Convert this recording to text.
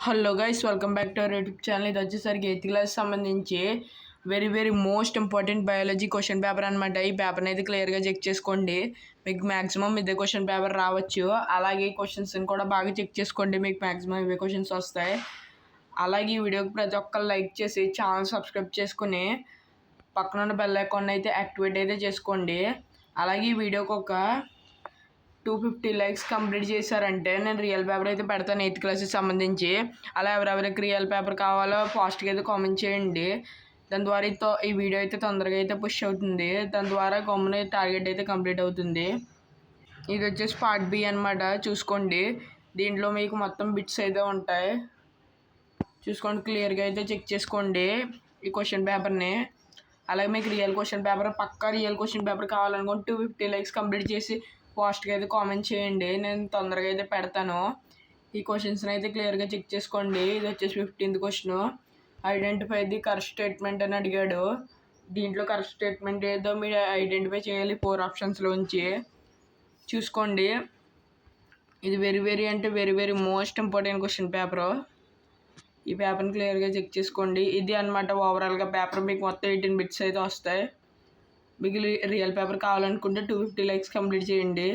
Hello guys, welcome back to our YouTube channel. ఇది వచ్చేసరికి 8th class సంబంధించి very most important biology question paper అనమాట. ఈ పేపర్ని అయితే క్లియర్గా చెక్ చేసుకోండి. మీకు మ్యాక్సిమం ఇదే క్వశ్చన్ పేపర్ రావచ్చు. అలాగే క్వశ్చన్స్ని కూడా బాగా చెక్ చేసుకోండి, మీకు మ్యాక్సిమం ఇవే క్వశ్చన్స్ వస్తాయి. అలాగే ఈ వీడియోకి ప్రతి ఒక్కరు లైక్ చేసి ఛానల్ సబ్స్క్రైబ్ చేసుకుని పక్కన ఉన్న బెల్ ఐకాన్ అయితే యాక్టివేట్ అయితే చేసుకోండి. అలాగే ఈ వీడియోకి ఒక 250 లైక్స్ కంప్లీట్ చేశారంటే నేను రియల్ పేపర్ అయితే పెడతాను 8th క్లాస్కి సంబంధించి. అలా ఎవరెవరికి రియల్ పేపర్ కావాలో ఫాస్ట్గా అయితే కామెంట్ చేయండి. దాని ద్వారా ఈ వీడియో అయితే తొందరగా అయితే పుష్ అవుతుంది. దాని ద్వారా గమ్మున టార్గెట్ అయితే కంప్లీట్ అవుతుంది. ఇది వచ్చేసి పార్ట్ బి అనమాట. చూసుకోండి, దీంట్లో మీకు మొత్తం బిట్స్ అయితే ఉంటాయి. చూసుకోండి, క్లియర్గా అయితే చెక్ చేసుకోండి ఈ క్వశ్చన్ పేపర్ని. అలాగే మీకు రియల్ క్వశ్చన్ పేపర్, పక్కా రియల్ క్వశ్చన్ పేపర్ కావాలనుకుంటే 250 లైక్స్ కంప్లీట్ చేసి ఫాస్ట్గా అయితే కామెంట్ చేయండి, నేను తొందరగా అయితే పెడతాను. ఈ క్వశ్చన్స్ని అయితే క్లియర్గా చెక్ చేసుకోండి. ఇది వచ్చేసి 15th question. Identify the correct statement అని అడిగాడు. దీంట్లో కరెక్ట్ స్టేట్మెంట్ ఏదో మీరు ఐడెంటిఫై చేయాలి 4 ఆప్షన్స్లోంచి. చూసుకోండి, ఇది very most important question paper. ఈ పేపర్ని క్లియర్గా చెక్ చేసుకోండి. ఇది అనమాట ఓవరాల్గా పేపర్. మీకు మొత్తం 18 బిట్స్ అయితే వస్తాయి. మీకు రియల్ పేపర్ కావాలనుకుంటే 250 లైక్స్ కంప్లీట్ చేయండి.